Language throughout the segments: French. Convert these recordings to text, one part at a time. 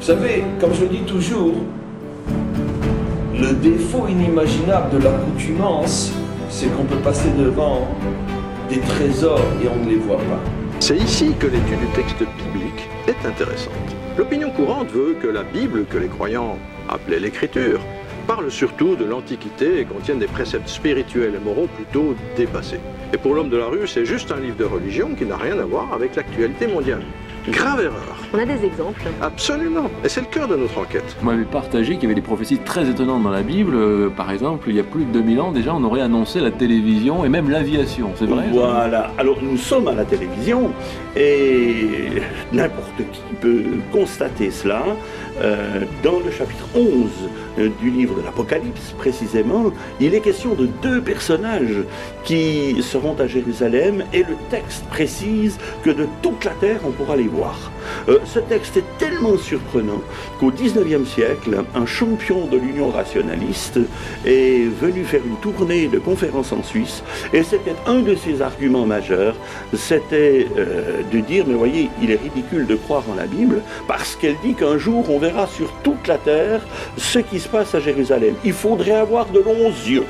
Vous savez, comme je le dis toujours, le défaut inimaginable de l'accoutumance, c'est qu'on peut passer devant des trésors et on ne les voit pas. C'est ici que l'étude du texte biblique est intéressante. L'opinion courante veut que la Bible, que les croyants appelaient l'Écriture, parle surtout de l'Antiquité et contienne des préceptes spirituels et moraux plutôt dépassés. Et pour l'homme de la rue, c'est juste un livre de religion qui n'a rien à voir avec l'actualité mondiale. Grave erreur. On a des exemples? Absolument. Et c'est le cœur de notre enquête. On m'avait partagé qu'il y avait des prophéties très étonnantes dans la Bible. Par exemple, il y a plus de 2000 ans, déjà, on aurait annoncé la télévision et même l'aviation. C'est vrai? Voilà. Alors, nous sommes à la télévision et n'importe qui peut constater cela. Dans le chapitre 11 du livre de l'Apocalypse, précisément, il est question de deux personnages qui seront à Jérusalem et le texte précise que de toute la terre, on pourra les voir. Ce texte est tellement surprenant qu'au XIXe siècle, un champion de l'Union rationaliste est venu faire une tournée de conférences en Suisse et c'était un de ses arguments majeurs, c'était de dire, mais voyez, il est ridicule de croire en la Bible parce qu'elle dit qu'un jour on verra sur toute la terre ce qui se passe à Jérusalem. Il faudrait avoir de longs yeux,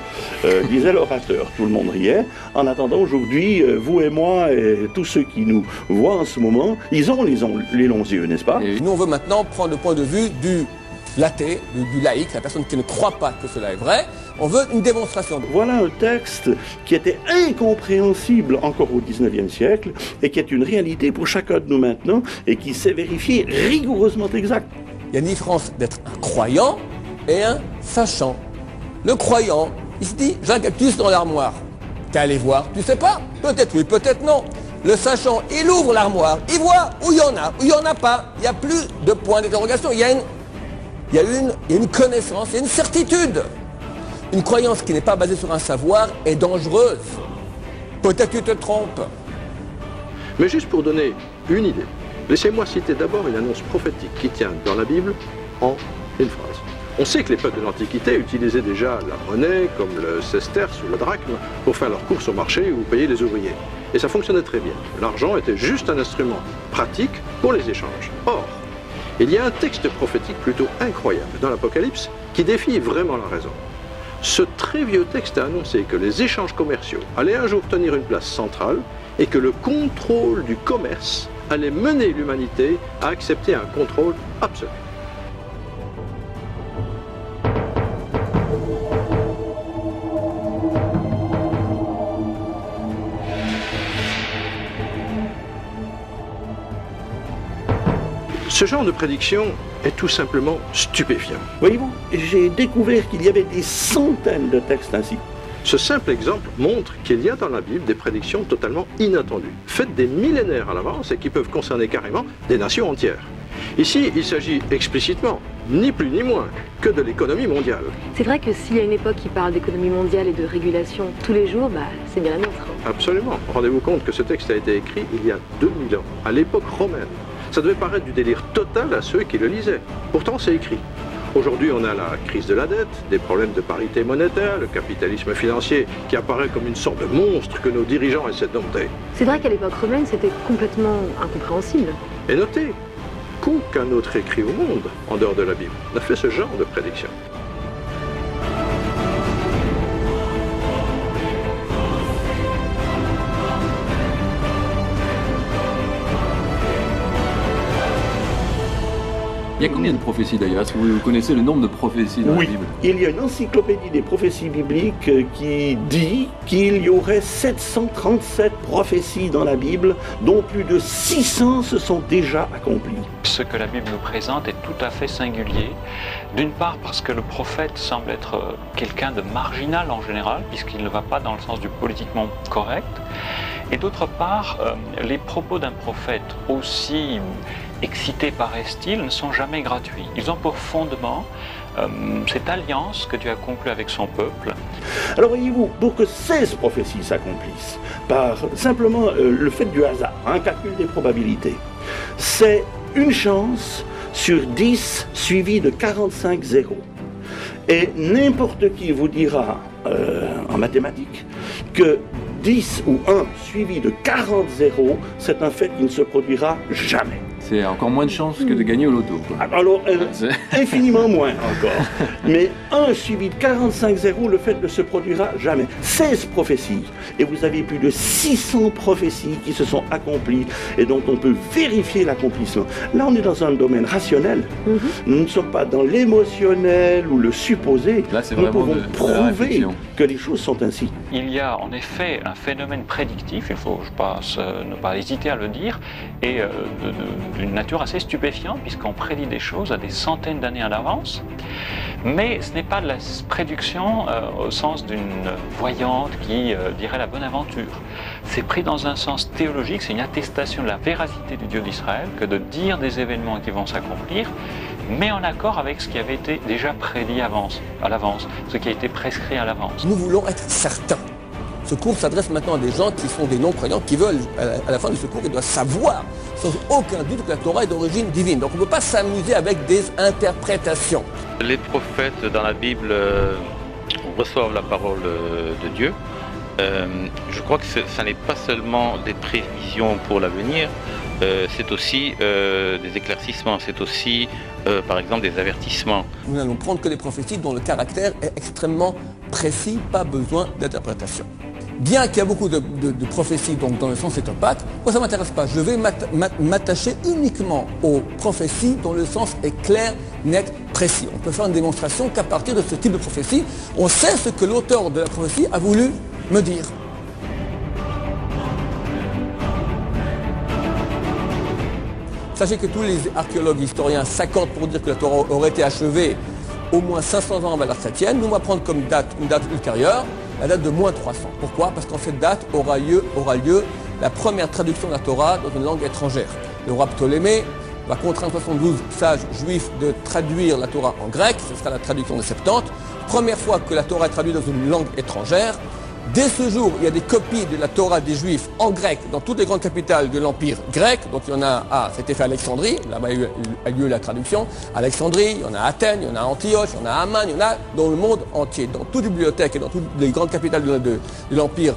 disait l'orateur. Tout le monde riait. En attendant, aujourd'hui, vous et moi et tous ceux qui nous voient en ce moment, ils ont les longs yeux, n'est-ce pas? Et nous, on veut maintenant prendre le point de vue du l'athée, du laïc, la personne qui ne croit pas que cela est vrai. On veut une démonstration. Voilà un texte qui était incompréhensible encore au XIXe siècle et qui est une réalité pour chacun de nous maintenant et qui s'est vérifié rigoureusement exact. Il y a une différence d'être un croyant et un sachant. Le croyant, il se dit, j'ai un cactus dans l'armoire. T'as allé voir, tu sais pas? Peut-être oui, peut-être non. Le sachant, il ouvre l'armoire, il voit où il y en a, où il n'y en a pas. Il n'y a plus de point d'interrogation. Il y a une connaissance, il y a une certitude. Une croyance qui n'est pas basée sur un savoir est dangereuse. Peut-être que tu te trompes. Mais juste pour donner une idée, laissez-moi citer d'abord une annonce prophétique qui tient dans la Bible en une phrase. On sait que les peuples de l'Antiquité utilisaient déjà la monnaie, comme le sesterce ou le drachme, pour faire leurs courses au marché ou payer les ouvriers. Et ça fonctionnait très bien. L'argent était juste un instrument pratique pour les échanges. Or, il y a un texte prophétique plutôt incroyable dans l'Apocalypse qui défie vraiment la raison. Ce très vieux texte a annoncé que les échanges commerciaux allaient un jour tenir une place centrale et que le contrôle du commerce allait mener l'humanité à accepter un contrôle absolu. Ce genre de prédiction est tout simplement stupéfiant. Voyez-vous, j'ai découvert qu'il y avait des centaines de textes ainsi. Ce simple exemple montre qu'il y a dans la Bible des prédictions totalement inattendues, faites des millénaires à l'avance et qui peuvent concerner carrément des nations entières. Ici, il s'agit explicitement, ni plus ni moins, que de l'économie mondiale. C'est vrai que s'il y a une époque qui parle d'économie mondiale et de régulation tous les jours, c'est bien la nôtre. Absolument. Rendez-vous compte que ce texte a été écrit il y a 2000 ans, à l'époque romaine. Ça devait paraître du délire total à ceux qui le lisaient. Pourtant, c'est écrit. Aujourd'hui, on a la crise de la dette, des problèmes de parité monétaire, le capitalisme financier qui apparaît comme une sorte de monstre que nos dirigeants essaient de dompter. C'est vrai qu'à l'époque romaine, c'était complètement incompréhensible. Et notez qu'aucun autre écrit au monde, en dehors de la Bible, n'a fait ce genre de prédiction. Il y a combien de prophéties d'ailleurs? Est-ce que vous connaissez le nombre de prophéties dans la Bible? Il y a une encyclopédie des prophéties bibliques qui dit qu'il y aurait 737 prophéties dans la Bible, dont plus de 600 se sont déjà accomplies. Ce que la Bible nous présente est tout à fait singulier. D'une part parce que le prophète semble être quelqu'un de marginal en général, puisqu'il ne va pas dans le sens du politiquement correct. Et d'autre part, les propos d'un prophète, aussi excités paraissent-ils, ne sont jamais gratuits. Ils ont pour fondement cette alliance que Dieu a conclue avec son peuple. Alors voyez-vous, pour que 16 prophéties s'accomplissent, par simplement le fait du hasard, un calcul des probabilités, c'est une chance sur 10 suivie de 45 zéros. Et n'importe qui vous dira en mathématiques que 10 ou 1 suivi de 40 zéros, c'est un fait qui ne se produira jamais. c'est encore moins de chances que de gagner au loto, quoi. Alors, C'est- infiniment moins encore. Mais 1 suivi de 45-0, le fait ne se produira jamais. 16 prophéties. Et vous avez plus de 600 prophéties qui se sont accomplies et dont on peut vérifier l'accomplissement. Là, on est dans un domaine rationnel. Nous ne sommes pas dans l'émotionnel ou le supposé. Là, c'est Nous vraiment pouvons de la prouver réflexion. que les choses sont ainsi. Il y a en effet un phénomène prédictif, il faut ne pas hésiter à le dire, et d'une nature assez stupéfiante, puisqu'on prédit des choses à des centaines d'années à l'avance. Mais ce n'est pas de la prédiction au sens d'une voyante qui dirait la bonne aventure. C'est pris dans un sens théologique, c'est une attestation de la véracité du Dieu d'Israël que de dire des événements qui vont s'accomplir, mais en accord avec ce qui avait été déjà prédit à l'avance, ce qui a été prescrit à l'avance. Nous voulons être certains. Ce cours s'adresse maintenant à des gens qui sont des non-croyants, qui veulent, à la fin de ce cours, ils doivent savoir, sans aucun doute, que la Torah est d'origine divine. Donc on ne peut pas s'amuser avec des interprétations. Les prophètes dans la Bible reçoivent la parole de Dieu. Je crois que ça n'est pas seulement des prévisions pour l'avenir, c'est aussi des éclaircissements, c'est aussi par exemple des avertissements. Nous n'allons prendre que des prophéties dont le caractère est extrêmement précis, pas besoin d'interprétation. Bien qu'il y a beaucoup de prophéties donc dans le sens étopate, moi ça ne m'intéresse pas. Je vais m'attacher uniquement aux prophéties dont le sens est clair, net, précis. On peut faire une démonstration qu'à partir de ce type de prophétie, on sait ce que l'auteur de la prophétie a voulu me dire. Sachez que tous les archéologues historiens s'accordent pour dire que la Torah aurait été achevée au moins 500 ans avant l'ère chrétienne. Nous, on va prendre comme date une date ultérieure, la date de moins 300. Pourquoi? Parce qu'en cette date aura lieu la première traduction de la Torah dans une langue étrangère. Le roi Ptolémée va contraindre 72 sages juifs de traduire la Torah en grec, ce sera la traduction de Septante. Première fois que la Torah est traduite dans une langue étrangère. Dès ce jour, il y a des copies de la Torah des Juifs en grec dans toutes les grandes capitales de l'Empire grec. Donc il y en a c'était fait à Alexandrie, là-bas a eu lieu la traduction. Alexandrie, il y en a à Athènes, il y en a à Antioche, il y en a à Amman, il y en a dans le monde entier. Dans toutes les bibliothèques et dans toutes les grandes capitales de l'Empire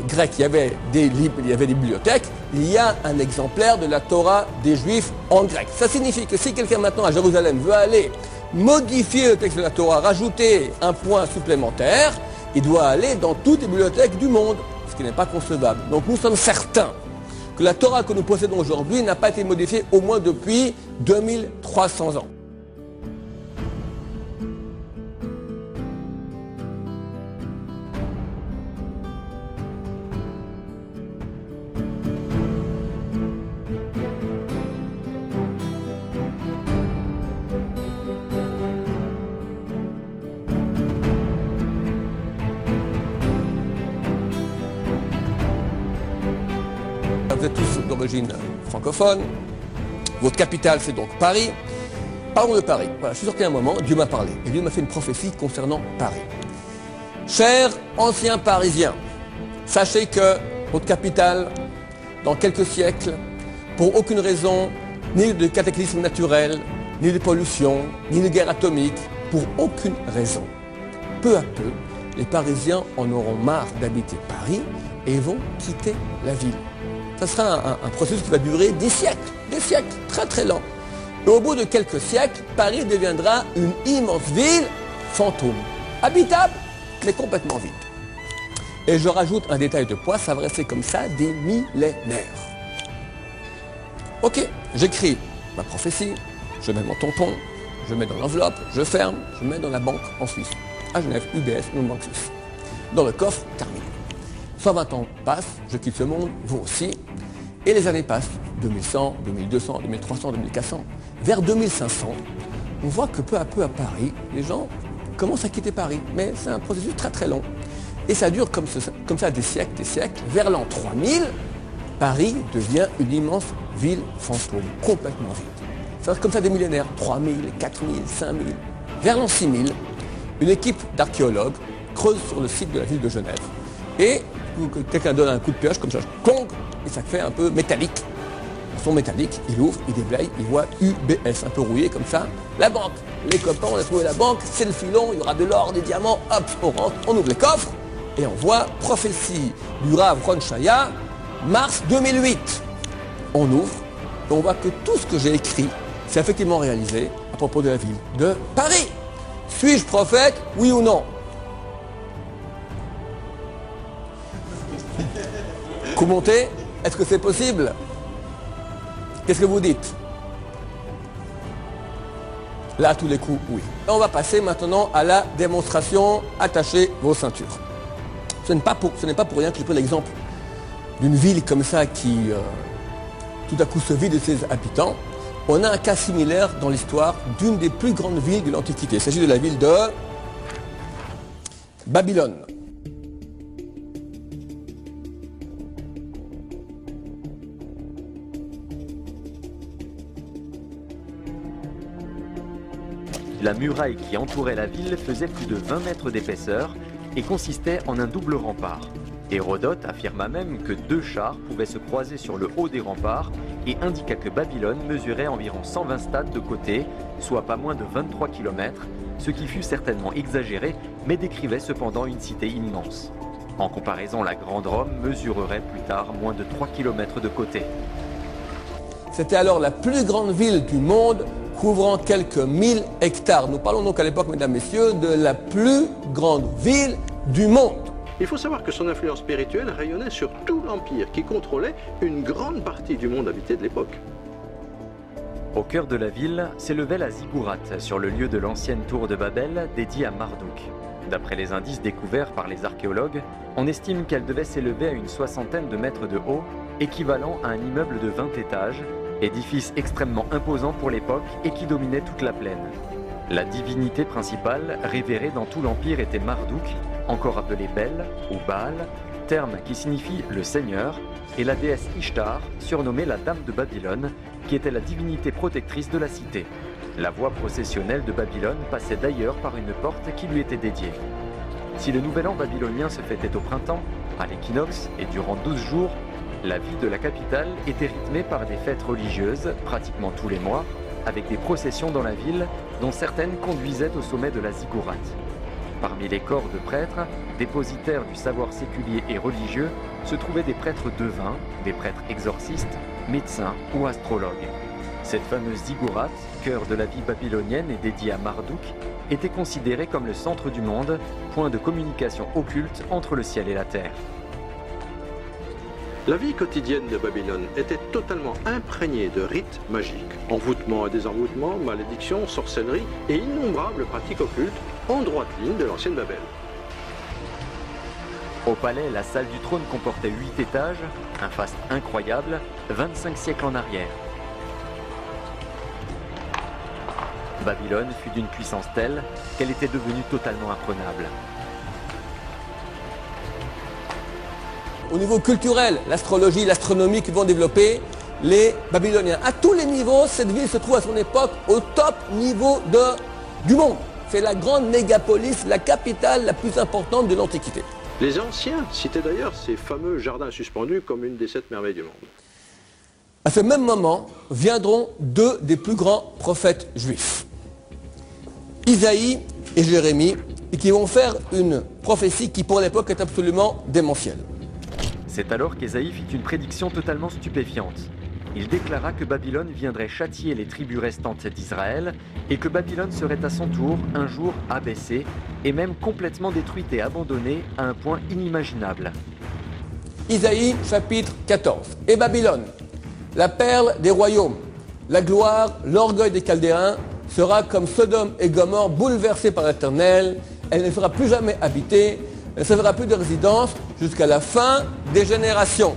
grec, il y avait des livres, il y avait des bibliothèques. Il y a un exemplaire de la Torah des Juifs en grec. Ça signifie que si quelqu'un maintenant à Jérusalem veut aller modifier le texte de la Torah, rajouter un point supplémentaire, il doit aller dans toutes les bibliothèques du monde, ce qui n'est pas concevable. Donc nous sommes certains que la Torah que nous possédons aujourd'hui n'a pas été modifiée au moins depuis 2300 ans. Vous êtes tous d'origine francophone. Votre capitale, c'est donc Paris. Parlons de Paris. Voilà, je suis sorti un moment, Dieu m'a parlé. Et Dieu m'a fait une prophétie concernant Paris. Chers anciens Parisiens, sachez que votre capitale, dans quelques siècles, pour aucune raison, ni de cataclysme naturel, ni de pollution, ni de guerre atomique, pour aucune raison, peu à peu, les Parisiens en auront marre d'habiter Paris et vont quitter la ville. Ça sera un processus qui va durer des siècles, très très lent. Et au bout de quelques siècles, Paris deviendra une immense ville fantôme, habitable, mais complètement vide. Et je rajoute un détail de poids, ça va rester comme ça des millénaires. Ok, j'écris ma prophétie, je mets mon tampon, je mets dans l'enveloppe, je ferme, je mets dans la banque en Suisse, à Genève, UBS, une banque suisse. Dans le coffre, terminé. 120 ans passent, je quitte ce monde, vous aussi, et les années passent, 2100, 2200, 2300, 2400. Vers 2500, on voit que peu à peu à Paris, les gens commencent à quitter Paris, mais c'est un processus très très long. Et ça dure comme ça des siècles. Vers l'an 3000, Paris devient une immense ville fantôme, complètement vide. Ça reste comme ça des millénaires, 3000, 4000, 5000. Vers l'an 6000, une équipe d'archéologues creuse sur le site de la ville de Genève. Et quelqu'un donne un coup de pioche comme ça, clong, et ça fait un peu métallique. Son métallique, il ouvre, il déblaye, il voit UBS, un peu rouillé comme ça. La banque, les copains, on a trouvé la banque, c'est le filon, il y aura de l'or, des diamants, hop, on rentre, on ouvre les coffres, et on voit prophétie du Rav Ron Shaya, mars 2008. On ouvre, on voit que tout ce que j'ai écrit, c'est effectivement réalisé à propos de la ville de Paris. Suis-je prophète, oui ou non? Commenter, est-ce que c'est possible? Qu'est-ce que vous dites? Là, à tous les coups, oui. On va passer maintenant à la démonstration. Attachez vos ceintures. Ce n'est pas pour rien que je prends l'exemple d'une ville comme ça qui, tout à coup, se vide de ses habitants. On a un cas similaire dans l'histoire d'une des plus grandes villes de l'Antiquité. Il s'agit de la ville de Babylone. La muraille qui entourait la ville faisait plus de 20 mètres d'épaisseur et consistait en un double rempart. Hérodote affirma même que 2 chars pouvaient se croiser sur le haut des remparts et indiqua que Babylone mesurait environ 120 stades de côté, soit pas moins de 23 km, ce qui fut certainement exagéré, mais décrivait cependant une cité immense. En comparaison, la Grande Rome mesurerait plus tard moins de 3 km de côté. C'était alors la plus grande ville du monde, couvrant quelques 1000 hectares. Nous parlons donc à l'époque, mesdames, messieurs, de la plus grande ville du monde. Il faut savoir que son influence spirituelle rayonnait sur tout l'Empire qui contrôlait une grande partie du monde habité de l'époque. Au cœur de la ville s'élevait la ziggourate, sur le lieu de l'ancienne tour de Babel dédiée à Marduk. D'après les indices découverts par les archéologues, on estime qu'elle devait s'élever à une 60aine de mètres de haut, équivalent à un immeuble de 20 étages, édifice extrêmement imposant pour l'époque et qui dominait toute la plaine. La divinité principale révérée dans tout l'Empire était Marduk, encore appelé Bel ou Baal, terme qui signifie le Seigneur, et la déesse Ishtar, surnommée la Dame de Babylone, qui était la divinité protectrice de la cité. La voie processionnelle de Babylone passait d'ailleurs par une porte qui lui était dédiée. Si le nouvel an babylonien se fêtait au printemps, à l'équinoxe et durant 12 jours, la vie de la capitale était rythmée par des fêtes religieuses, pratiquement tous les mois, avec des processions dans la ville, dont certaines conduisaient au sommet de la ziggourate. Parmi les corps de prêtres, dépositaires du savoir séculier et religieux, se trouvaient des prêtres devins, des prêtres exorcistes, médecins ou astrologues. Cette fameuse ziggourate, cœur de la vie babylonienne et dédiée à Marduk, était considérée comme le centre du monde, point de communication occulte entre le ciel et la terre. La vie quotidienne de Babylone était totalement imprégnée de rites magiques, envoûtements et désenvoûtements, malédictions, sorcellerie et innombrables pratiques occultes en droite ligne de l'ancienne Babel. Au palais, la salle du trône comportait 8 étages, un faste incroyable, 25 siècles en arrière. Babylone fut d'une puissance telle qu'elle était devenue totalement imprenable. Au niveau culturel, l'astrologie, l'astronomie qui vont développer les Babyloniens. À tous les niveaux, cette ville se trouve à son époque au top niveau du monde. C'est la grande mégapolis, la capitale la plus importante de l'Antiquité. Les anciens citaient d'ailleurs ces fameux jardins suspendus comme une des 7 merveilles du monde. À ce même moment, viendront 2 des plus grands prophètes juifs, Isaïe et Jérémie, et qui vont faire une prophétie qui pour l'époque est absolument démentielle. C'est alors qu'Ésaïe fit une prédiction totalement stupéfiante. Il déclara que Babylone viendrait châtier les tribus restantes d'Israël et que Babylone serait à son tour un jour abaissée et même complètement détruite et abandonnée à un point inimaginable. Isaïe chapitre 14. Et Babylone, la perle des royaumes, la gloire, l'orgueil des Chaldéens, sera comme Sodome et Gomorrhe bouleversée par l'Éternel. Elle ne sera plus jamais habitée, elle ne servira plus de résidence jusqu'à la fin des générations.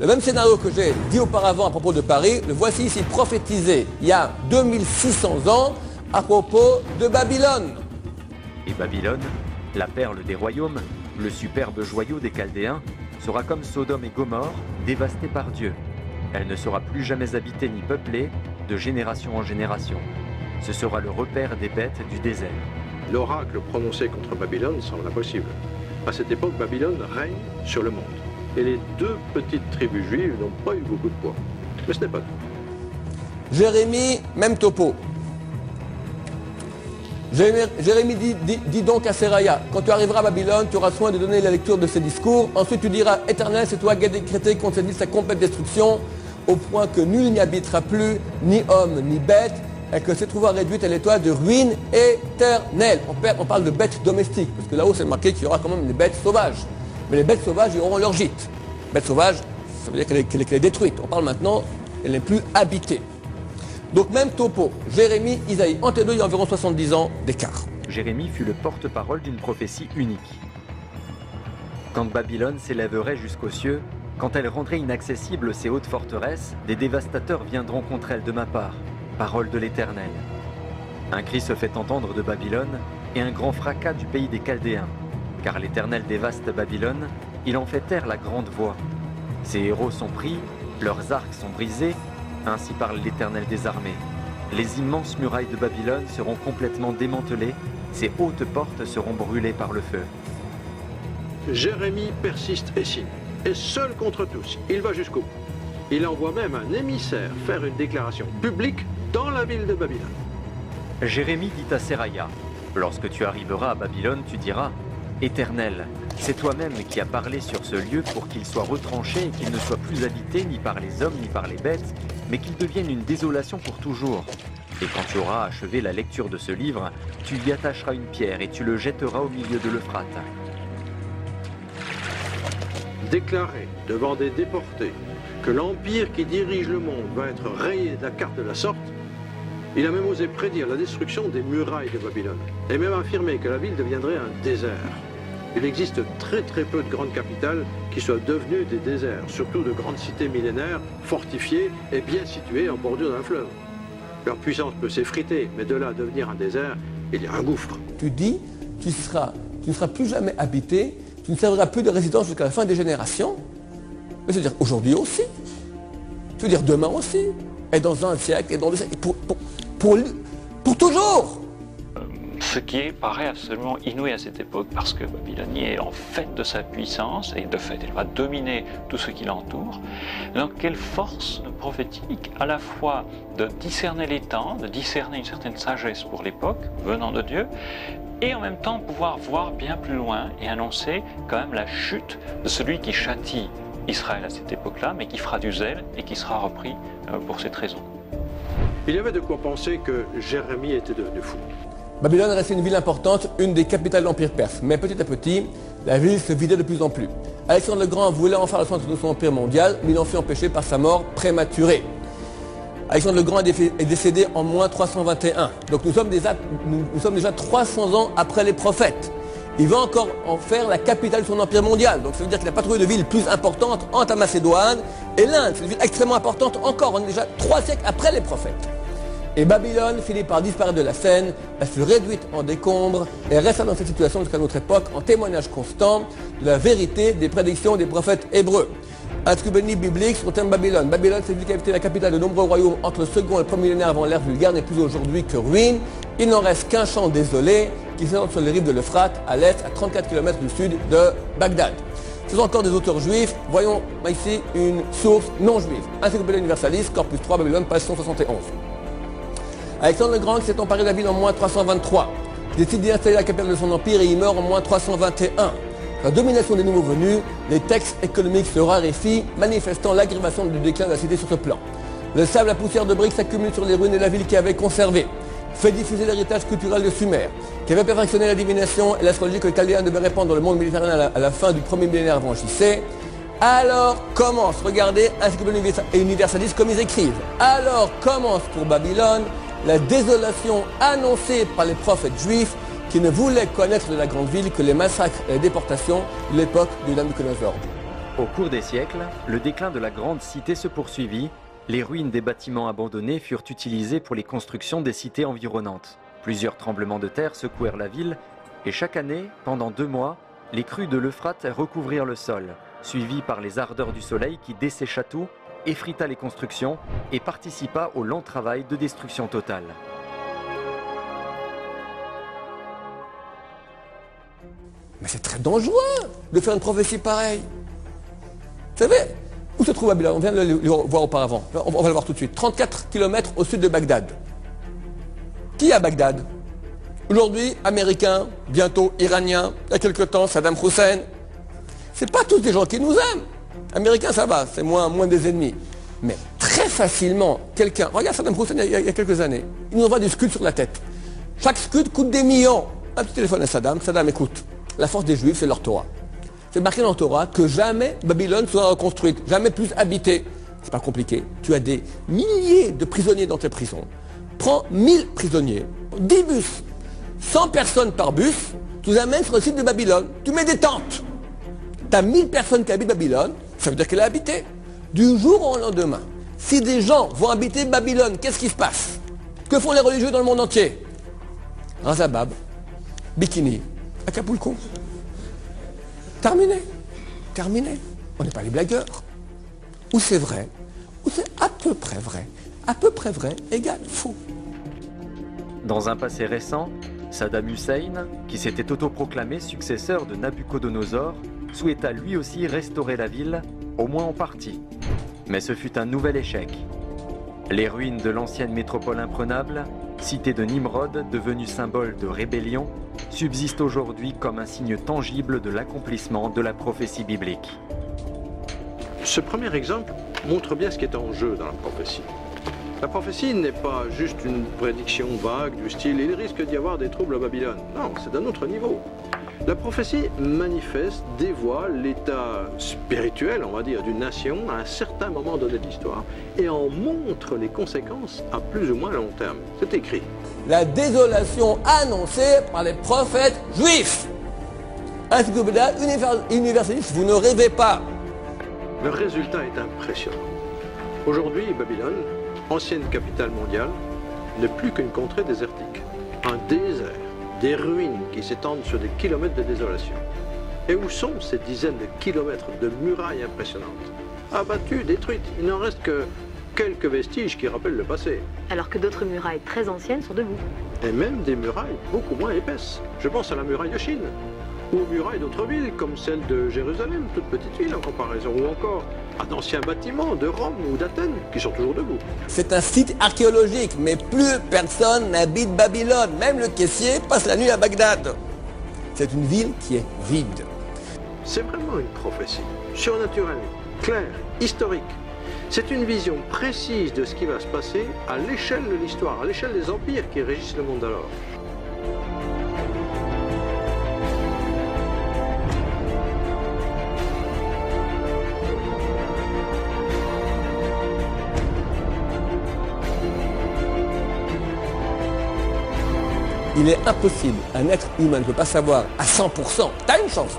Le même scénario que j'ai dit auparavant à propos de Paris, le voici ici prophétisé il y a 2600 ans à propos de Babylone. Et Babylone, la perle des royaumes, le superbe joyau des Chaldéens, sera comme Sodome et Gomorrhe, dévastée par Dieu. Elle ne sera plus jamais habitée ni peuplée, de génération en génération. Ce sera le repère des bêtes du désert. L'oracle prononcé contre Babylone semble impossible. À cette époque, Babylone règne sur le monde. Et les 2 petites tribus juives n'ont pas eu beaucoup de poids. Mais ce n'est pas tout. Jérémie, même topo. Jérémie dit donc à Seraya, quand tu arriveras à Babylone, tu auras soin de donner la lecture de ces discours. Ensuite tu diras, Éternel, c'est toi qui as décrété qu'on s'est dit sa complète destruction. au point que nul n'y habitera plus, ni homme, ni bête, et que se trouvera réduite à l'état de ruine éternelle. On parle de bêtes domestiques, parce que là-haut c'est marqué qu'il y aura quand même des bêtes sauvages. Mais les bêtes sauvages, ils auront leur gîte. Bête sauvage, ça veut dire qu'elle est détruite. On parle maintenant, elle n'est plus habitée. Donc même topo, Jérémie, Isaïe, entre les deux, il y a environ 70 ans d'écart. Jérémie fut le porte-parole d'une prophétie unique. Quand Babylone s'élèverait jusqu'aux cieux, quand elle rendrait inaccessibles ses hautes forteresses, des dévastateurs viendront contre elle de ma part. Parole de l'Éternel. Un cri se fait entendre de Babylone et un grand fracas du pays des Chaldéens. Car l'Éternel dévaste Babylone, il en fait taire la grande voix. Ses héros sont pris, leurs arcs sont brisés, ainsi parle l'Éternel des armées. Les immenses murailles de Babylone seront complètement démantelées, ses hautes portes seront brûlées par le feu. Jérémie persiste et signe, et seul contre tous, il va jusqu'au bout. Il envoie même un émissaire faire une déclaration publique dans la ville de Babylone. Jérémie dit à Seraya, « Lorsque tu arriveras à Babylone, tu diras, « Éternel, c'est toi-même qui as parlé sur ce lieu pour qu'il soit retranché et qu'il ne soit plus habité ni par les hommes ni par les bêtes, mais qu'il devienne une désolation pour toujours. Et quand tu auras achevé la lecture de ce livre, tu y attacheras une pierre et tu le jetteras au milieu de l'Euphrate. » Déclarer devant des déportés que l'empire qui dirige le monde va être rayé de la carte de la sorte, il a même osé prédire la destruction des murailles de Babylone, et même affirmé que la ville deviendrait un désert. Il existe très peu de grandes capitales qui soient devenues des déserts, surtout de grandes cités millénaires, fortifiées et bien situées en bordure d'un fleuve. Leur puissance peut s'effriter, mais de là à devenir un désert, il y a un gouffre. Tu dis, tu ne seras plus jamais habité, tu ne serviras plus de résidence jusqu'à la fin des générations. Mais c'est-à-dire aujourd'hui aussi. Tu veux dire demain aussi. Et dans un siècle, et dans deux siècles. Pour toujours. Ce qui paraît absolument inouï à cette époque, parce que Babylone est en fait de sa puissance, et de fait elle va dominer tout ce qui l'entoure. Donc quelle force prophétique, à la fois de discerner les temps, de discerner une certaine sagesse pour l'époque, venant de Dieu, et en même temps pouvoir voir bien plus loin et annoncer quand même la chute de celui qui châtie Israël à cette époque-là, mais qui fera du zèle et qui sera repris pour cette raison. Il y avait de quoi penser que Jérémie était devenu fou. Babylone restait une ville importante, une des capitales de l'Empire perse. Mais petit à petit, la ville se vidait de plus en plus. Alexandre le Grand voulait en faire le centre de son empire mondial, mais il en fut empêché par sa mort prématurée. Alexandre le Grand est décédé en moins 321. Donc nous sommes déjà 300 ans après les prophètes. Il va encore en faire la capitale de son empire mondial. Donc ça veut dire qu'il n'a pas trouvé de ville plus importante entre la Macédoine et l'Inde. C'est une ville extrêmement importante encore. On est déjà 3 siècles après les prophètes. Et Babylone finit par disparaître de la scène, elle fut réduite en décombres et resta dans cette situation jusqu'à notre époque en témoignage constant de la vérité des prédictions des prophètes hébreux. Attribué biblique sur le terme Babylone. Babylone, c'est une ville qui a été la capitale de nombreux royaumes entre le second et le premier millénaire avant l'ère vulgaire, n'est plus aujourd'hui que ruine. Il n'en reste qu'un champ désolé qui s'étend sur les rives de l'Euphrate, à l'est, à 34 km du sud de Bagdad. Ce sont encore des auteurs juifs. Voyons ici une source non juive. Encyclopédie universaliste, corpus 3, Babylone, page 171. Alexandre le Grand, qui s'est emparé de la ville en moins 323, décide d'y installer la capitale de son empire et y meurt en moins 321. La domination des nouveaux venus, les textes économiques se raréfient, manifestant l'aggravation du déclin de la cité sur ce plan. Le sable, la poussière de briques s'accumule sur les ruines de la ville qui avait conservé, fait diffuser l'héritage culturel de Sumer, qui avait perfectionné la divination et l'astrologie que les Chaldéens devaient répandre dans le monde méditerranéen à la fin du premier millénaire avant JC. Alors commence, regardez, Encyclopédie universaliste comme ils écrivent. Alors commence pour Babylone la désolation annoncée par les prophètes juifs qui ne voulaient connaître de la grande ville que les massacres et les déportations de l'époque de Nabuchodonosor. Au cours des siècles, le déclin de la grande cité se poursuivit. Les ruines des bâtiments abandonnés furent utilisées pour les constructions des cités environnantes. Plusieurs tremblements de terre secouèrent la ville et chaque année, pendant 2 mois, les crues de l'Euphrate recouvrirent le sol, suivis par les ardeurs du soleil qui dessécha tout, effrita les constructions et participa au lent travail de destruction totale. Mais c'est très dangereux de faire une prophétie pareille. Vous savez, où se trouve Babylone? On vient de le voir auparavant. On va le voir tout de suite. 34 km au sud de Bagdad. Qui est à Bagdad? Aujourd'hui, Américains, bientôt Iraniens, il y a quelque temps, Saddam Hussein. C'est pas tous des gens qui nous aiment. Américains, ça va, c'est moins des ennemis. Mais très très facilement quelqu'un, regarde Saddam Hussein il y a quelques années, il nous envoie des scuds sur la tête. Chaque scud coûte des millions. Un petit téléphone à Saddam, Saddam écoute, la force des Juifs c'est leur Torah. C'est marqué dans le Torah que jamais Babylone sera reconstruite, jamais plus habitée. C'est pas compliqué, tu as des milliers de prisonniers dans tes prisons. Prends 1000 prisonniers, 10 bus, 100 personnes par bus, tu les amènes sur le site de Babylone, tu mets des tentes. Tu as 1000 personnes qui habitent Babylone, ça veut dire qu'elle est habitée. Du jour au lendemain, si des gens vont habiter Babylone, qu'est-ce qui se passe? Que font les religieux dans le monde entier? Razabab, bikini, Acapulco. Terminé. Terminé. On n'est pas les blagueurs. Ou c'est vrai, ou c'est à peu près vrai. À peu près vrai égale faux. Dans un passé récent, Saddam Hussein, qui s'était autoproclamé successeur de Nabucodonosor, souhaita lui aussi restaurer la ville, au moins en partie. Mais ce fut un nouvel échec. Les ruines de l'ancienne métropole imprenable, cité de Nimrod, devenue symbole de rébellion, subsistent aujourd'hui comme un signe tangible de l'accomplissement de la prophétie biblique. Ce premier exemple montre bien ce qui est en jeu dans la prophétie. La prophétie n'est pas juste une prédiction vague du style « il risque d'y avoir des troubles à Babylone ». Non, c'est d'un autre niveau. La prophétie manifeste, dévoile l'état spirituel, on va dire, d'une nation à un certain moment donné de l'histoire et en montre les conséquences à plus ou moins long terme. C'est écrit. La désolation annoncée par les prophètes juifs. Encyclopédia universaliste, vous ne rêvez pas. Le résultat est impressionnant. Aujourd'hui, Babylone, ancienne capitale mondiale, n'est plus qu'une contrée désertique, un désert, des ruines qui s'étendent sur des kilomètres de désolation. Et où sont ces dizaines de kilomètres de murailles impressionnantes? Abattues, détruites, il n'en reste que quelques vestiges qui rappellent le passé. Alors que d'autres murailles très anciennes sont debout. Et même des murailles beaucoup moins épaisses. Je pense à la muraille de Chine, ou aux murailles d'autres villes, comme celle de Jérusalem, toute petite ville en comparaison, ou encore à d'anciens bâtiments de Rome ou d'Athènes, qui sont toujours debout. C'est un site archéologique, mais plus personne n'habite Babylone. Même le caissier passe la nuit à Bagdad. C'est une ville qui est vide. C'est vraiment une prophétie, surnaturelle, claire, historique. C'est une vision précise de ce qui va se passer à l'échelle de l'histoire, à l'échelle des empires qui régissent le monde d'alors. Il est impossible, un être humain ne peut pas savoir à 100%, t'as une chance,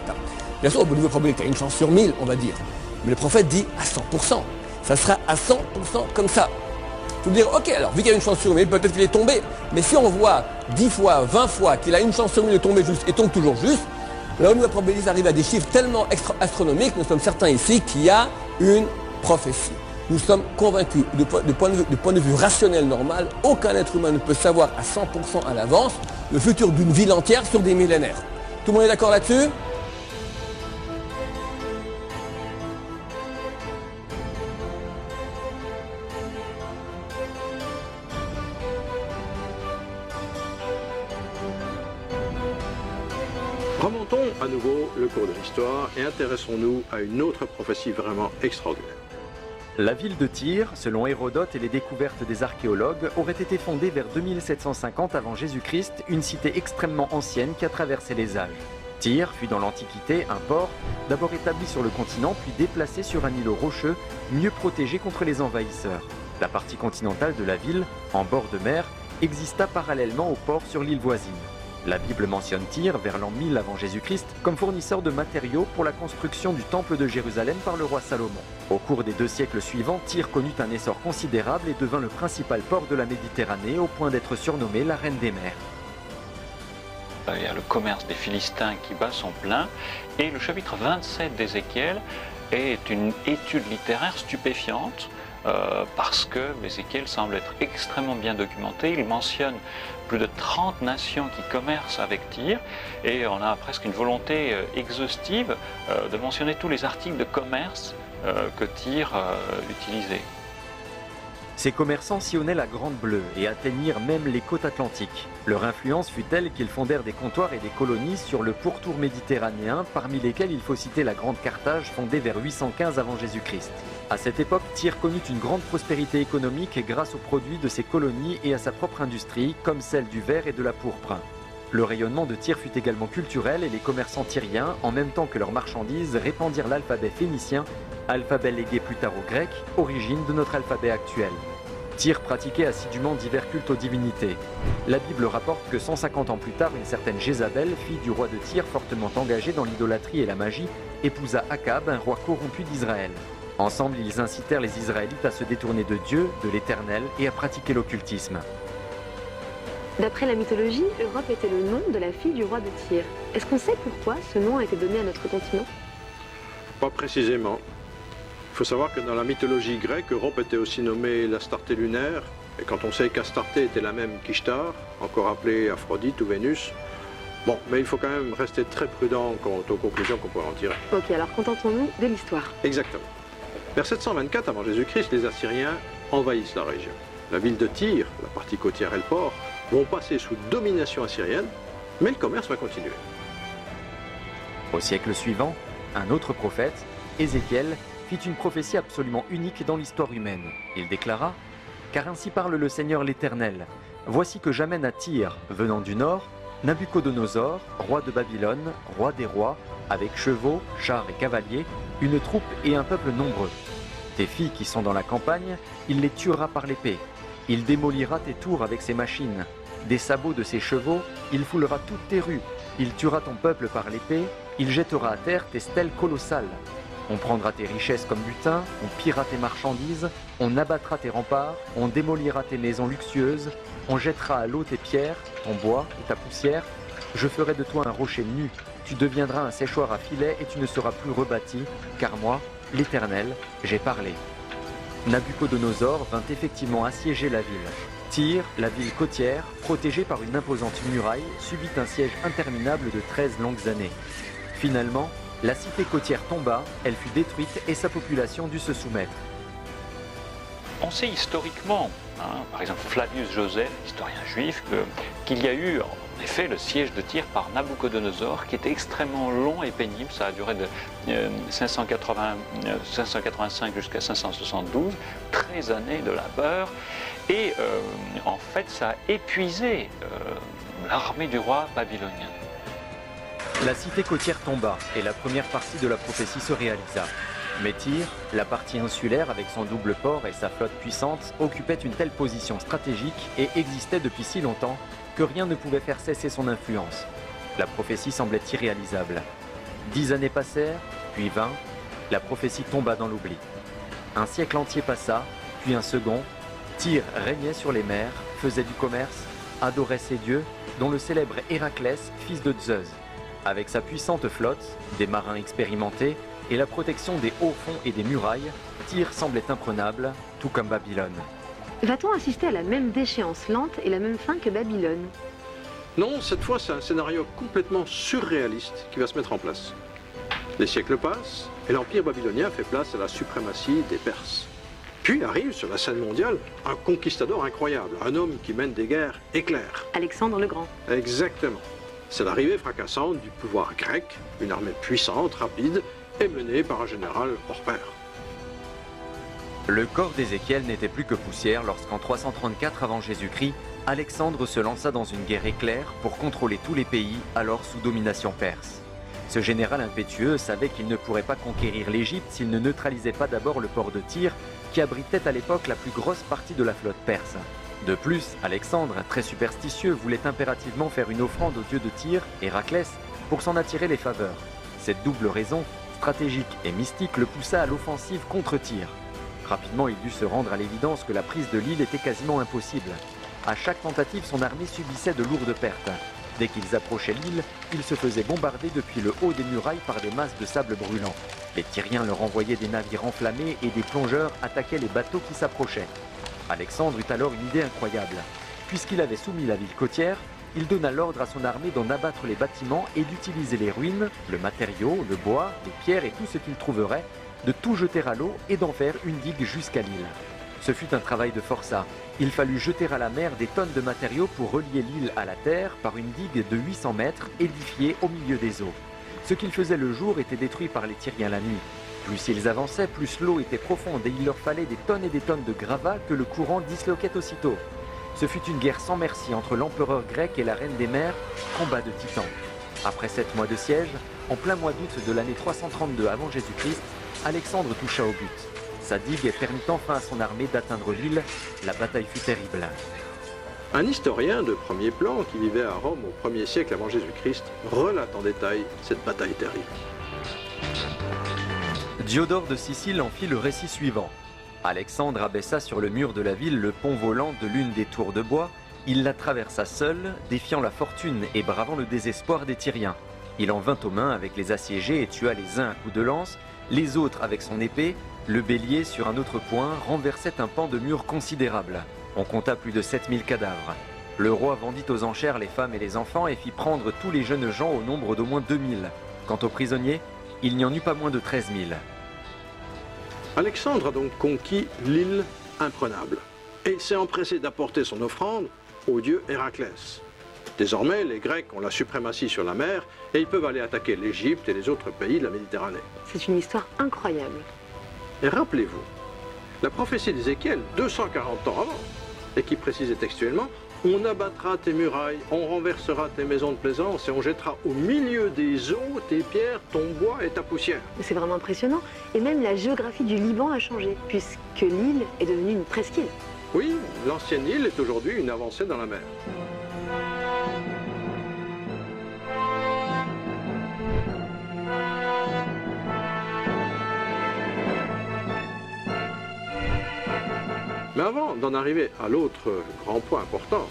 bien sûr, au bout de probabilité, t'as une chance sur 1000, on va dire. Mais le prophète dit à 100%, ça sera à 100% comme ça. Il faut dire, ok, alors, vu qu'il y a une chance sur 1000, peut-être qu'il est tombé, mais si on voit 10 fois, 20 fois qu'il a une chance sur 1000 de tomber juste et tombe toujours juste, là où la probabilité arrive à des chiffres tellement astronomiques, nous sommes certains ici qu'il y a une prophétie. Nous sommes convaincus, du point de vue rationnel normal, aucun être humain ne peut savoir à 100% à l'avance le futur d'une ville entière sur des millénaires. Tout le monde est d'accord là-dessus? Remontons à nouveau le cours de l'histoire et intéressons-nous à une autre prophétie vraiment extraordinaire. La ville de Tyr, selon Hérodote et les découvertes des archéologues, aurait été fondée vers 2750 avant Jésus-Christ, une cité extrêmement ancienne qui a traversé les âges. Tyr fut dans l'Antiquité un port, d'abord établi sur le continent puis déplacé sur un îlot rocheux, mieux protégé contre les envahisseurs. La partie continentale de la ville, en bord de mer, exista parallèlement au port sur l'île voisine. La Bible mentionne Tyr vers l'an 1000 avant Jésus-Christ comme fournisseur de matériaux pour la construction du temple de Jérusalem par le roi Salomon. Au cours des 2 siècles suivants, Tyr connut un essor considérable et devint le principal port de la Méditerranée au point d'être surnommée la Reine des mers. Il y a le commerce des Philistins qui bat son plein et le chapitre 27 d'Ézéchiel est une étude littéraire stupéfiante parce que Ézéchiel semble être extrêmement bien documenté. Il mentionne plus de 30 nations qui commercent avec Tyr et on a presque une volonté exhaustive de mentionner tous les articles de commerce que Tyr utilisait. Ces commerçants sillonnaient la Grande Bleue et atteignirent même les côtes atlantiques. Leur influence fut telle qu'ils fondèrent des comptoirs et des colonies sur le pourtour méditerranéen, parmi lesquels il faut citer la Grande Carthage fondée vers 815 avant Jésus-Christ. À cette époque, Tyr connut une grande prospérité économique grâce aux produits de ses colonies et à sa propre industrie, comme celle du verre et de la pourpre. Le rayonnement de Tyr fut également culturel et les commerçants tyriens, en même temps que leurs marchandises, répandirent l'alphabet phénicien, alphabet légué plus tard aux Grecs, origine de notre alphabet actuel. Tyr pratiquait assidûment divers cultes aux divinités. La Bible rapporte que 150 ans plus tard, une certaine Jézabel, fille du roi de Tyr, fortement engagée dans l'idolâtrie et la magie, épousa Akab, un roi corrompu d'Israël. Ensemble, ils incitèrent les Israélites à se détourner de Dieu, de l'Éternel, et à pratiquer l'occultisme. D'après la mythologie, Europe était le nom de la fille du roi de Tyr. Est-ce qu'on sait pourquoi ce nom a été donné à notre continent? Pas précisément. Il faut savoir que dans la mythologie grecque, Europe était aussi nommée l'Astarté lunaire, et quand on sait qu'Astarté était la même qu'Ishtar, encore appelée Aphrodite ou Vénus, bon, mais il faut quand même rester très prudent quant aux conclusions qu'on pourrait en tirer. Ok, alors contentons-nous de l'histoire. Exactement. Vers 724 avant Jésus-Christ, les Assyriens envahissent la région. La ville de Tyr, la partie côtière et le port, vont passer sous domination assyrienne, mais le commerce va continuer. Au siècle suivant, un autre prophète, Ézéchiel, fit une prophétie absolument unique dans l'histoire humaine. Il déclara « Car ainsi parle le Seigneur l'Éternel. Voici que j'amène à Tyr, venant du nord, Nabuchodonosor, roi de Babylone, roi des rois, avec chevaux, chars et cavaliers, une troupe et un peuple nombreux. Tes filles qui sont dans la campagne, il les tuera par l'épée. Il démolira tes tours avec ses machines. Des sabots de ses chevaux, il foulera toutes tes rues. Il tuera ton peuple par l'épée, il jettera à terre tes stèles colossales. On prendra tes richesses comme butin, on pillera tes marchandises, on abattra tes remparts, on démolira tes maisons luxueuses, on jettera à l'eau tes pierres, ton bois et ta poussière. Je ferai de toi un rocher nu, tu deviendras un séchoir à filets et tu ne seras plus rebâti, car moi, l'Éternel, j'ai parlé. Nabuchodonosor vint effectivement assiéger la ville. Tyr, la ville côtière, protégée par une imposante muraille, subit un siège interminable de 13 longues années. Finalement, la cité côtière tomba, elle fut détruite et sa population dut se soumettre. On sait historiquement, par exemple Flavius Joseph, historien juif, qu'il y a eu en effet le siège de Tyr par Nabuchodonosor qui était extrêmement long et pénible. Ça a duré de 585 jusqu'à 572, 13 années de labeur. Et en fait, ça a épuisé l'armée du roi babylonien. La cité côtière tomba et la première partie de la prophétie se réalisa. Mais Tyr, la partie insulaire avec son double port et sa flotte puissante, occupait une telle position stratégique et existait depuis si longtemps que rien ne pouvait faire cesser son influence. La prophétie semblait irréalisable. 10 années passèrent, puis 20, la prophétie tomba dans l'oubli. Un siècle entier passa, puis un second. Tyr régnait sur les mers, faisait du commerce, adorait ses dieux, dont le célèbre Héraclès, fils de Zeus. Avec sa puissante flotte, des marins expérimentés et la protection des hauts fonds et des murailles, Tyr semblait imprenable, tout comme Babylone. Va-t-on assister à la même déchéance lente et la même fin que Babylone? Non, cette fois, c'est un scénario complètement surréaliste qui va se mettre en place. Les siècles passent et l'Empire babylonien fait place à la suprématie des Perses. Puis arrive sur la scène mondiale un conquistador incroyable, un homme qui mène des guerres éclairs. Alexandre le Grand. Exactement. C'est l'arrivée fracassante du pouvoir grec, une armée puissante, rapide et menée par un général hors pair. Le corps d'Ézéchiel n'était plus que poussière lorsqu'en 334 avant Jésus-Christ, Alexandre se lança dans une guerre éclair pour contrôler tous les pays alors sous domination perse. Ce général impétueux savait qu'il ne pourrait pas conquérir l'Égypte s'il ne neutralisait pas d'abord le port de Tyr, qui abritait à l'époque la plus grosse partie de la flotte perse. De plus, Alexandre, très superstitieux, voulait impérativement faire une offrande au dieu de Tyr, Héraclès, pour s'en attirer les faveurs. Cette double raison, stratégique et mystique, le poussa à l'offensive contre Tyr. Rapidement, il dut se rendre à l'évidence que la prise de l'île était quasiment impossible. À chaque tentative, son armée subissait de lourdes pertes. Dès qu'ils approchaient l'île, ils se faisaient bombarder depuis le haut des murailles par des masses de sable brûlant. Les Tyriens leur envoyaient des navires enflammés et des plongeurs attaquaient les bateaux qui s'approchaient. Alexandre eut alors une idée incroyable. Puisqu'il avait soumis la ville côtière, il donna l'ordre à son armée d'en abattre les bâtiments et d'utiliser les ruines, le matériau, le bois, les pierres et tout ce qu'il trouverait, de tout jeter à l'eau et d'en faire une digue jusqu'à l'île. Ce fut un travail de forçat. Il fallut jeter à la mer des tonnes de matériaux pour relier l'île à la terre par une digue de 800 mètres édifiée au milieu des eaux. Ce qu'ils faisaient le jour était détruit par les Tyriens la nuit. Plus ils avançaient, plus l'eau était profonde et il leur fallait des tonnes et des tonnes de gravats que le courant disloquait aussitôt. Ce fut une guerre sans merci entre l'empereur grec et la reine des mers, combat de titans. Après 7 mois de siège, en plein mois d'août de l'année 332 avant Jésus-Christ, Alexandre toucha au but. Sa digue permit enfin à son armée d'atteindre l'île. La bataille fut terrible. Un historien de premier plan qui vivait à Rome au 1er siècle avant Jésus-Christ relate en détail cette bataille terrible. Diodore de Sicile en fit le récit suivant. Alexandre abaissa sur le mur de la ville le pont volant de l'une des tours de bois. Il la traversa seul, défiant la fortune et bravant le désespoir des Tyriens. Il en vint aux mains avec les assiégés et tua les uns à coups de lance, les autres avec son épée. Le bélier, sur un autre point, renversait un pan de mur considérable. On compta plus de 7000 cadavres. Le roi vendit aux enchères les femmes et les enfants et fit prendre tous les jeunes gens au nombre d'au moins 2000. Quant aux prisonniers, il n'y en eut pas moins de 13 000. Alexandre a donc conquis l'île imprenable et s'est empressé d'apporter son offrande au dieu Héraclès. Désormais, les Grecs ont la suprématie sur la mer et ils peuvent aller attaquer l'Égypte et les autres pays de la Méditerranée. C'est une histoire incroyable. Et rappelez-vous, la prophétie d'Ézéchiel, 240 ans avant, et qui précisait textuellement « On abattra tes murailles, on renversera tes maisons de plaisance et on jettera au milieu des eaux tes pierres, ton bois et ta poussière. » C'est vraiment impressionnant. Et même la géographie du Liban a changé, puisque l'île est devenue une presqu'île. Oui, l'ancienne île est aujourd'hui une avancée dans la mer. Mais avant d'en arriver à l'autre grand point important,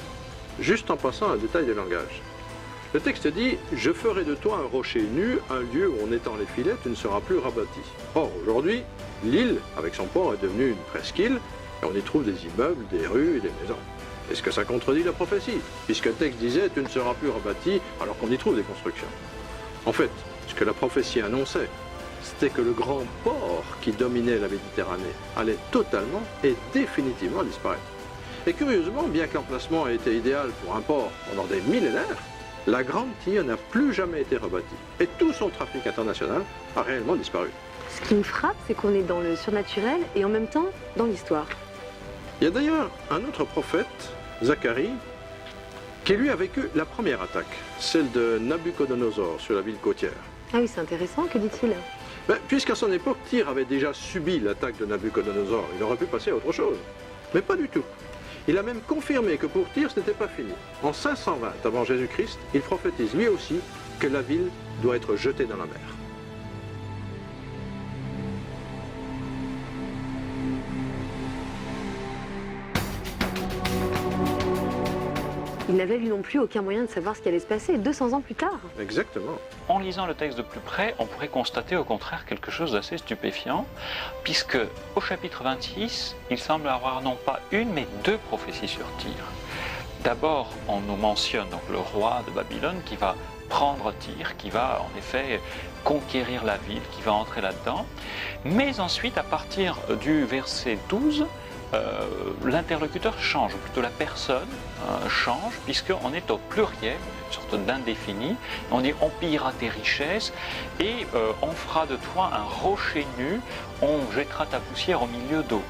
juste en passant un détail de langage. Le texte dit « Je ferai de toi un rocher nu, un lieu où en étend les filets, tu ne seras plus rabattu. » Or, aujourd'hui, l'île, avec son port, est devenue une presqu'île, et on y trouve des immeubles, des rues et des maisons. Est-ce que ça contredit la prophétie? Puisque le texte disait « Tu ne seras plus rabattu » alors qu'on y trouve des constructions. En fait, ce que la prophétie annonçait, c'était que le grand port qui dominait la Méditerranée allait totalement et définitivement disparaître. Et curieusement, bien que l'emplacement ait été idéal pour un port pendant des millénaires, la Grande Tyr n'a plus jamais été rebâtie. Et tout son trafic international a réellement disparu. Ce qui me frappe, c'est qu'on est dans le surnaturel et en même temps dans l'histoire. Il y a d'ailleurs un autre prophète, Zacharie, qui lui a vécu la première attaque, celle de Nabuchodonosor sur la ville côtière. Ah oui, c'est intéressant, que dit-il? Puisqu'à son époque, Tyr avait déjà subi l'attaque de Nabuchodonosor, il aurait pu passer à autre chose. Mais pas du tout. Il a même confirmé que pour Tyr, ce n'était pas fini. En 520 avant Jésus-Christ, il prophétise lui aussi que la ville doit être jetée dans la mer. Il n'avait lui non plus aucun moyen de savoir ce qui allait se passer 200 ans plus tard. Exactement. En lisant le texte de plus près, on pourrait constater au contraire quelque chose d'assez stupéfiant, puisque au chapitre 26, il semble avoir non pas une, mais deux prophéties sur Tyr. D'abord, on nous mentionne donc le roi de Babylone qui va prendre Tyr, qui va en effet conquérir la ville, qui va entrer là-dedans. Mais ensuite, à partir du verset 12, l'interlocuteur change, ou plutôt la personne change, puisqu'on est au pluriel, une sorte d'indéfini. On dit « on pillera tes richesses et on fera de toi un rocher nu, on jettera ta poussière au milieu d'eau ».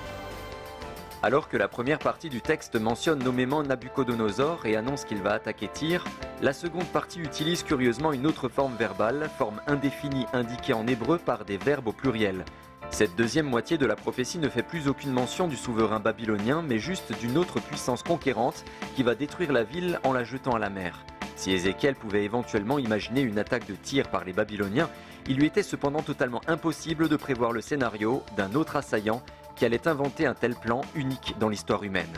Alors que la première partie du texte mentionne nommément Nabuchodonosor et annonce qu'il va attaquer Tyr, la seconde partie utilise curieusement une autre forme verbale, forme indéfinie indiquée en hébreu par des verbes au pluriel. Cette deuxième moitié de la prophétie ne fait plus aucune mention du souverain babylonien, mais juste d'une autre puissance conquérante qui va détruire la ville en la jetant à la mer. Si Ézéchiel pouvait éventuellement imaginer une attaque de Tyr par les Babyloniens, il lui était cependant totalement impossible de prévoir le scénario d'un autre assaillant qui allait inventer un tel plan unique dans l'histoire humaine.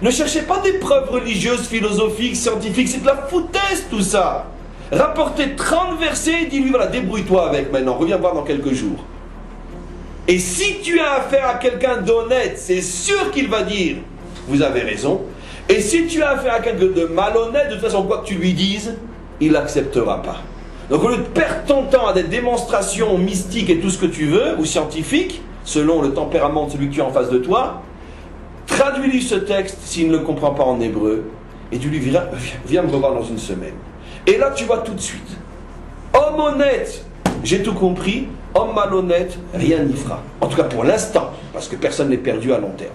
Ne cherchez pas des preuves religieuses, philosophiques, scientifiques, c'est de la foutaise tout ça. Rapportez 30 versets et dis-lui, voilà, débrouille-toi avec maintenant, reviens voir dans quelques jours. Et si tu as affaire à quelqu'un d'honnête, c'est sûr qu'il va dire vous avez raison. Et si tu as affaire à quelqu'un de malhonnête, de toute façon, quoi que tu lui dises, il n'acceptera pas. Donc au lieu de perdre ton temps à des démonstrations mystiques et tout ce que tu veux, ou scientifiques, selon le tempérament de celui qui est en face de toi, traduis-lui ce texte s'il ne le comprend pas en hébreu, et tu lui diras, viens me revoir dans une semaine. Et là tu vois tout de suite, homme honnête, j'ai tout compris, homme malhonnête, rien n'y fera. En tout cas pour l'instant, parce que personne n'est perdu à long terme.